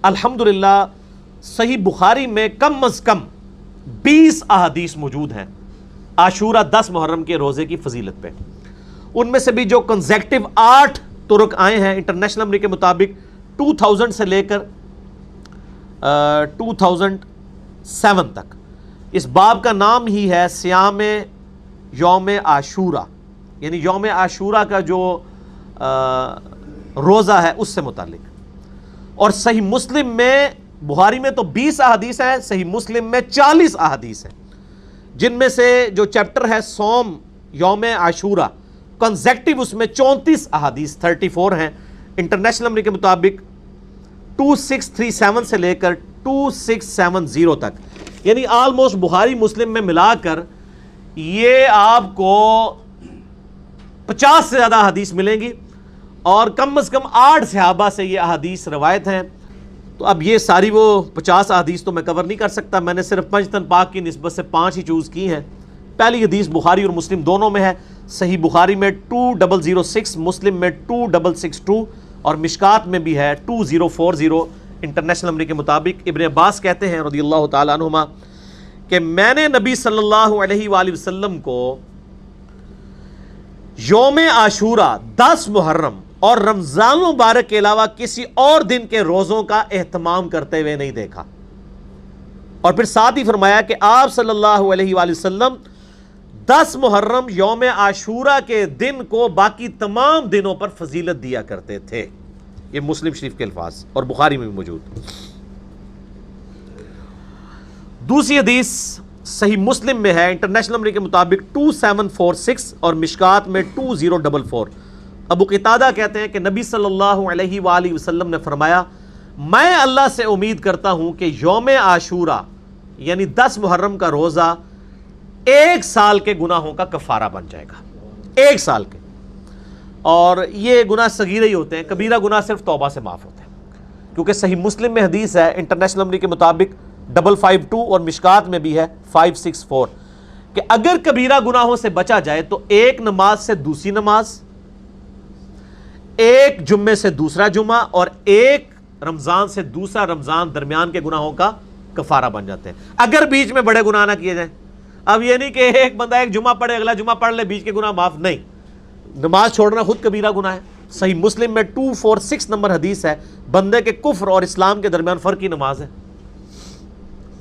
الحمدللہ صحیح بخاری میں کم از کم 20 احادیث موجود ہیں عاشورہ 10 محرم کے روزے کی فضیلت پہ. ان میں سے بھی جو کنزیکٹو 8 طرق آئے ہیں انٹرنیشنل نمبر کے مطابق 2000 سے لے کر 2007 تک. اس باب کا نام ہی ہے صیام یوم عاشورہ، یعنی یوم عاشورہ کا جو روزہ ہے اس سے متعلق. اور صحیح مسلم میں، بخاری میں تو 20 احادیث ہیں، صحیح مسلم میں 40 احادیث ہیں، جن میں سے جو چیپٹر ہے صوم یوم عاشورہ کنزیکٹو، اس میں 34 احادیث 34 ہیں انٹرنیشنل نمبر کے مطابق 2637 سے لے کر 2670 تک. یعنی آلموسٹ بخاری مسلم میں ملا کر یہ آپ کو 50 سے زیادہ حدیث ملیں گی، اور کم از کم 8 صحابہ سے یہ احادیث روایت ہیں. تو اب یہ ساری وہ 50 احادیث تو میں کور نہیں کر سکتا، میں نے صرف پنجتن پاک کی نسبت سے 5 ہی چوز کی ہیں. پہلی حدیث بخاری اور مسلم دونوں میں ہے، صحیح بخاری میں 2006، مسلم میں 2662، اور مشکات میں بھی ہے 2040 انٹرنیشنل نمبر کے مطابق. ابن عباس کہتے ہیں رضی اللہ تعالیٰ عنہما کہ میں نے نبی صلی اللہ علیہ وآلہ وسلم کو یوم عاشورہ 10 محرم اور رمضان مبارک کے علاوہ کسی اور دن کے روزوں کا اہتمام کرتے ہوئے نہیں دیکھا. اور پھر ساتھ ہی فرمایا کہ آپ صلی اللہ علیہ وآلہ وسلم 10 محرم یوم عاشورہ کے دن کو باقی تمام دنوں پر فضیلت دیا کرتے تھے. یہ مسلم شریف کے الفاظ اور بخاری میں بھی موجود. دوسری حدیث صحیح مسلم میں ہے انٹرنیشنل نمبر کے مطابق 2746 اور مشکات میں 2044. ابو قتادہ کہتے ہیں کہ نبی صلی اللہ علیہ وآلہ وسلم نے فرمایا میں اللہ سے امید کرتا ہوں کہ یوم عاشورہ یعنی 10 محرم کا روزہ 1 سال کے گناہوں کا کفارہ بن جائے گا. 1 سال کے. اور یہ گناہ صغیرہ ہی ہوتے ہیں، کبیرہ گناہ صرف توبہ سے معاف ہوتے ہیں. کیونکہ صحیح مسلم میں حدیث ہے انٹرنیشنل نمبر کے مطابق 552 اور مشکات میں بھی ہے 564 کہ اگر کبیرہ گناہوں سے بچا جائے تو ایک نماز سے دوسری نماز، ایک جمعے سے دوسرا جمعہ، اور ایک رمضان سے دوسرا رمضان درمیان کے گناہوں کا کفارہ بن جاتے ہیں، اگر بیچ میں بڑے گناہ نہ کیے جائیں. اب یہ نہیں کہ ایک بندہ ایک جمعہ پڑھے اگلا جمعہ پڑھ لے بیچ کے گناہ معاف، نہیں، نماز چھوڑنا خود کبیرہ گناہ ہے. صحیح مسلم میں 246 نمبر حدیث ہے بندے کے کفر اور اسلام کے درمیان فرق کی نماز ہے.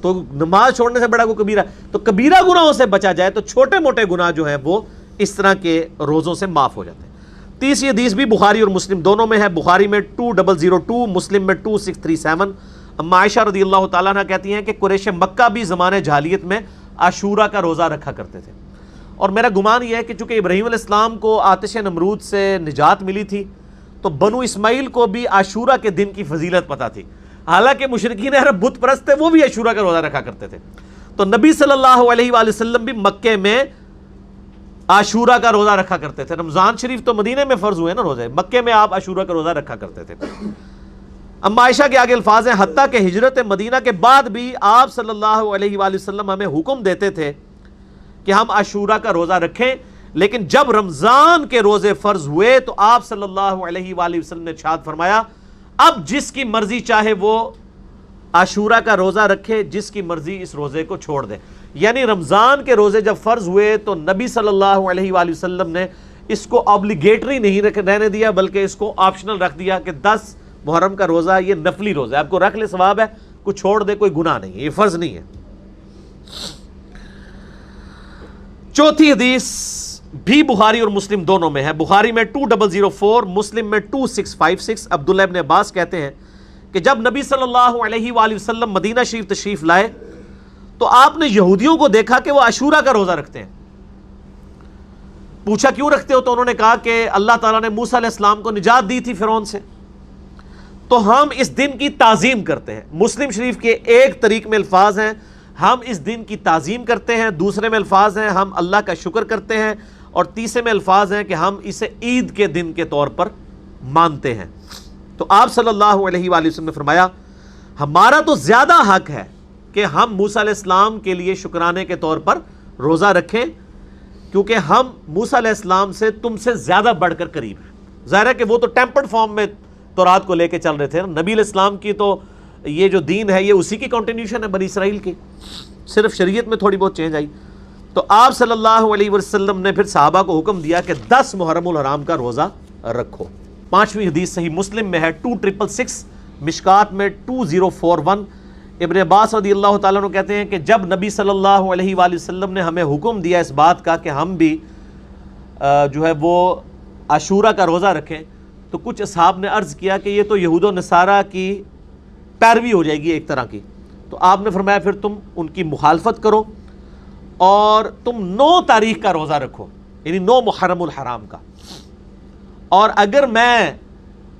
تو نماز چھوڑنے سے بڑا کوئی کبیرہ، تو کبیرہ گناہوں سے بچا جائے تو چھوٹے موٹے گناہ جو ہیں وہ اس طرح کے روزوں سے معاف ہو جاتے ہیں. تیسری حدیث بھی بخاری اور مسلم دونوں میں ہے، بخاری میں 2002، مسلم میں 2637. اما عائشہ رضی اللہ تعالیٰ عنہ کہتی ہیں کہ قریش مکہ بھی زمانے جاہلیت میں عاشورہ کا روزہ رکھا کرتے تھے. اور میرا گمان یہ ہے کہ چونکہ ابراہیم علیہ السلام کو آتش نمرود سے نجات ملی تھی تو بنو اسماعیل کو بھی عاشورہ کے دن کی فضیلت پتہ تھی. حالانکہ مشرکین عرب بت پرست تھے، وہ بھی عاشورہ کا روزہ رکھا کرتے تھے. تو نبی صلی اللہ علیہ وآلہ وسلم بھی مکے میں عاشورہ کا روزہ رکھا کرتے تھے. رمضان شریف تو مدینے میں فرض ہوئے نا روزے، مکے میں آپ عاشورہ کا روزہ رکھا کرتے تھے. اما عائشہ کے آگے الفاظ ہیں حتیٰ کہ ہجرت مدینہ کے بعد بھی آپ صلی اللہ علیہ وآلہ وسلم ہمیں حکم دیتے تھے کہ ہم عاشورہ کا روزہ رکھیں، لیکن جب رمضان کے روزے فرض ہوئے تو آپ صلی اللہ علیہ وآلہ وسلم نے ارشاد فرمایا اب جس کی مرضی چاہے وہ عاشورہ کا روزہ رکھے، جس کی مرضی اس روزے کو چھوڑ دے. یعنی رمضان کے روزے جب فرض ہوئے تو نبی صلی اللہ علیہ وآلہ وسلم نے اس کو آبلیگیٹری نہیں رہنے دیا، بلکہ اس کو آپشنل رکھ دیا کہ 10 محرم کا روزہ یہ نفلی روزہ ہے، آپ کو رکھ لے ثواب ہے، کوئی چھوڑ دے کوئی گناہ نہیں ہے، یہ فرض نہیں ہے. چوتھی حدیث بھی بخاری اور مسلم دونوں میں ہے، بخاری میں 2004، مسلم میں 2656. عبداللہ ابن عباس کہتے ہیں کہ جب نبی صلی اللہ علیہ وآلہ وسلم مدینہ شریف تشریف لائے تو آپ نے یہودیوں کو دیکھا کہ وہ عاشورہ کا روزہ رکھتے ہیں. پوچھا کیوں رکھتے ہو؟ تو انہوں نے کہا کہ اللہ تعالیٰ نے موسیٰ علیہ السلام کو نجات دی تھی فرعون سے، تو ہم اس دن کی تعظیم کرتے ہیں. مسلم شریف کے ایک طریق میں الفاظ ہیں ہم اس دن کی تعظیم کرتے ہیں، دوسرے میں الفاظ ہیں ہم اللہ کا شکر کرتے ہیں، اور تیسرے میں الفاظ ہیں کہ ہم اسے عید کے دن کے طور پر مانتے ہیں. تو آپ صلی اللہ علیہ وآلہ وسلم نے فرمایا ہمارا تو زیادہ حق ہے کہ ہم موسیٰ علیہ السلام کے لیے شکرانے کے طور پر روزہ رکھیں، کیونکہ ہم موسیٰ علیہ السلام سے تم سے زیادہ بڑھ کر قریب ہیں. ظاہر ہے کہ وہ تو ٹیمپرڈ فارم میں تورات کو لے کے چل رہے تھے. نبی علیہ السلام کی تو یہ جو دین ہے یہ اسی کی کنٹینیوشن ہے بنی اسرائیل کی، صرف شریعت میں تھوڑی بہت چینج آئی۔ تو آپ صلی اللہ علیہ وسلم نے پھر صحابہ کو حکم دیا کہ 10 محرم الحرام کا روزہ رکھو۔ 5ویں حدیث صحیح مسلم میں ہے 2666، مشکات میں 2041۔ ابن عباس رضی اللہ تعالیٰ عنہ کہتے ہیں کہ جب نبی صلی اللہ علیہ وآلہ وسلم نے ہمیں حکم دیا اس بات کا کہ ہم بھی جو ہے وہ عاشورہ کا روزہ رکھیں، تو کچھ اصحاب نے عرض کیا کہ یہ تو یہود و نصارہ کی پیروی ہو جائے گی ایک طرح کی۔ تو آپ نے فرمایا پھر تم ان کی مخالفت کرو اور تم 9 تاریخ کا روزہ رکھو، یعنی 9 محرم الحرام کا، اور اگر میں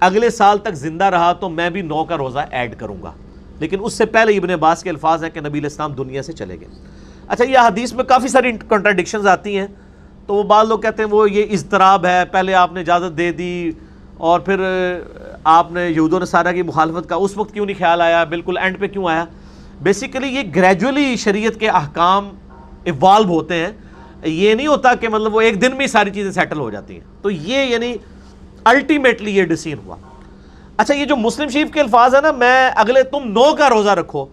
اگلے سال تک زندہ رہا تو میں بھی 9 کا روزہ ایڈ کروں گا۔ لیکن اس سے پہلے ابن عباس کے الفاظ ہیں کہ نبی علیہ السلام دنیا سے چلے گئے۔ اچھا، یہ حدیث میں کافی ساری کنٹراڈکشنز آتی ہیں، تو وہ بعض لوگ کہتے ہیں وہ یہ اضطراب ہے، پہلے آپ نے اجازت دے دی اور پھر آپ نے یہود و نصارہ کی مخالفت کا اس وقت کیوں نہیں خیال آیا، بالکل اینڈ پہ کیوں آیا؟ بیسیکلی یہ گریجولی شریعت کے احکام ایوالو ہوتے ہیں، یہ نہیں ہوتا کہ مطلب وہ ایک دن میں ساری چیزیں سیٹل ہو جاتی ہیں۔ تو یہ یعنی الٹیمیٹلی یہ ڈیسیژن ہوا۔ اچھا، یہ جو مسلم شریف کے الفاظ ہیں نا، میں اگلے تم 9 کا روزہ رکھو،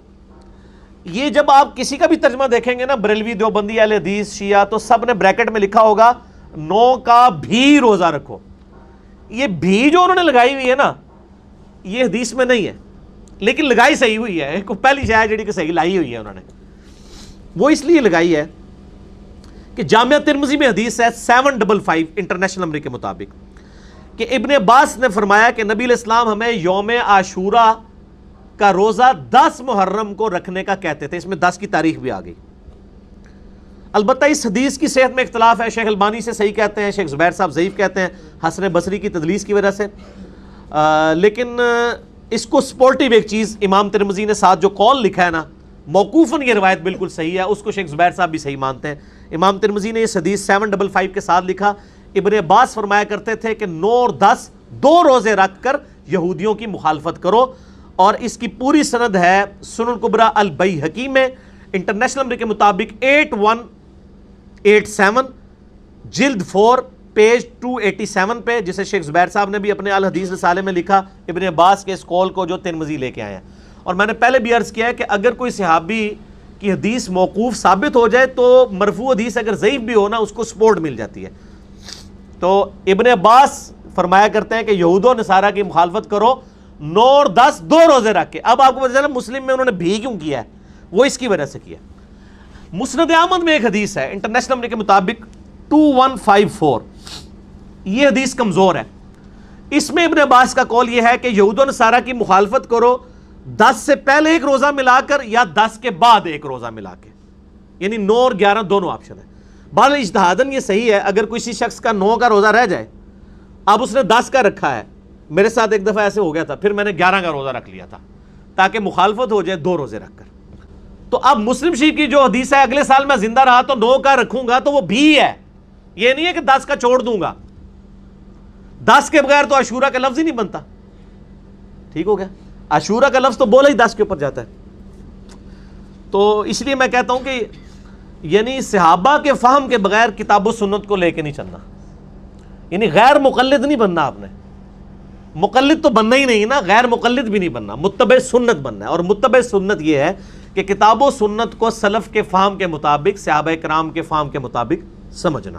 یہ جب آپ کسی کا بھی ترجمہ دیکھیں گے نا، بریلوی، دیوبندی، اہل حدیث، شیعہ، تو سب نے بریکٹ میں لکھا ہوگا 9 کا بھی روزہ رکھو۔ یہ بھی جو انہوں نے لگائی ہوئی ہے نا، یہ حدیث میں نہیں ہے، لیکن لگائی صحیح ہوئی ہے۔ ایک پہلی شاید جڑی کہ صحیح لائی ہوئی ہے انہوں نے، وہ اس لیے لگائی ہے کہ جامعہ ترمذی میں حدیث ہے 755 انٹرنیشنل نمبر کے مطابق کہ ابن عباس نے فرمایا کہ نبی علیہ السلام ہمیں یوم عاشورہ کا روزہ 10 محرم کو رکھنے کا کہتے تھے۔ اس میں 10 کی تاریخ بھی آ گئی۔ البتہ اس حدیث کی صحت میں اختلاف ہے، شیخ البانی سے صحیح کہتے ہیں، شیخ زبیر صاحب ضعیف کہتے ہیں حسن بصری کی تدلیس کی وجہ سے، لیکن اس کو سپورٹیو ایک چیز امام ترمذی نے ساتھ جو قول لکھا ہے نا، موقوفاً یہ روایت بالکل صحیح ہے، اس کو شیخ زبیر صاحب بھی صحیح مانتے ہیں۔ امام ترمذی نے اس حدیث 755 کے ساتھ لکھا، ابن عباس فرمایا کرتے تھے کہ 9 اور 10 2 روزے رکھ کر یہودیوں کی مخالفت کرو، اور اس کی پوری سند ہے سنن کبریٰ البیہقی میں انٹرنیشنل نمبر کے مطابق 8187 جلد 4 پیج 287 پہ، جسے شیخ زبیر صاحب نے بھی اپنے الحدیث رسالے میں لکھا ابن عباس کے اس قول کو جو ترمذی لے کے آئے ہیں۔ اور میں نے پہلے بھی عرض کیا ہے کہ اگر کوئی صحابی کی حدیث موقوف ثابت ہو جائے تو مرفوع حدیث اگر ضعیف بھی ہو نا، اس کو سپورٹ مل جاتی ہے۔ تو ابن عباس فرمایا کرتے ہیں کہ یہود و نصارہ کی مخالفت کرو 9 اور 10 2 روزے رکھ کے۔ اب آپ کو پتہ چلا مسلم میں انہوں نے بھی کیوں کیا ہے، وہ اس کی وجہ سے کیا۔ مسند احمد میں ایک حدیث ہے انٹرنیشنل نمبر کے مطابق 2154، یہ حدیث کمزور ہے۔ اس میں ابن عباس کا قول یہ ہے کہ یہود و نصارہ کی مخالفت کرو 10 سے پہلے ایک روزہ ملا کر یا 10 کے بعد ایک روزہ ملا کے، یعنی 9 اور 11 دونوں آپشن ہے۔ بہرحال اجتہاداً یہ صحیح ہے، اگر کسی شخص کا 9 کا روزہ رہ جائے، اب اس نے 10 کا رکھا ہے، میرے ساتھ ایک دفعہ ایسے ہو گیا تھا، پھر میں نے 11 کا روزہ رکھ لیا تھا تاکہ مخالفت ہو جائے 2 روزے رکھ کر۔ تو اب مسلم شریف کی جو حدیث ہے اگلے سال میں زندہ رہا تو 9 کا رکھوں گا، تو وہ بھی ہے، یہ نہیں ہے کہ 10 کا چھوڑ دوں گا۔ 10 کے بغیر تو عاشورہ کا لفظ ہی نہیں بنتا، ٹھیک ہو گیا؟ عاشورہ کا لفظ تو بولا ہی 10 کے اوپر جاتا ہے۔ تو اس لیے میں کہتا ہوں کہ یعنی صحابہ کے فہم کے بغیر کتاب و سنت کو لے کے نہیں چلنا، یعنی غیر مقلد نہیں بننا۔ آپ نے مقلد تو بننا ہی نہیں نا، غیر مقلد بھی نہیں بننا، متبع سنت بننا ہے۔ اور متبع سنت یہ ہے کہ کتاب و سنت کو سلف کے فہم کے مطابق، صحابہ کرام کے فہم کے مطابق سمجھنا۔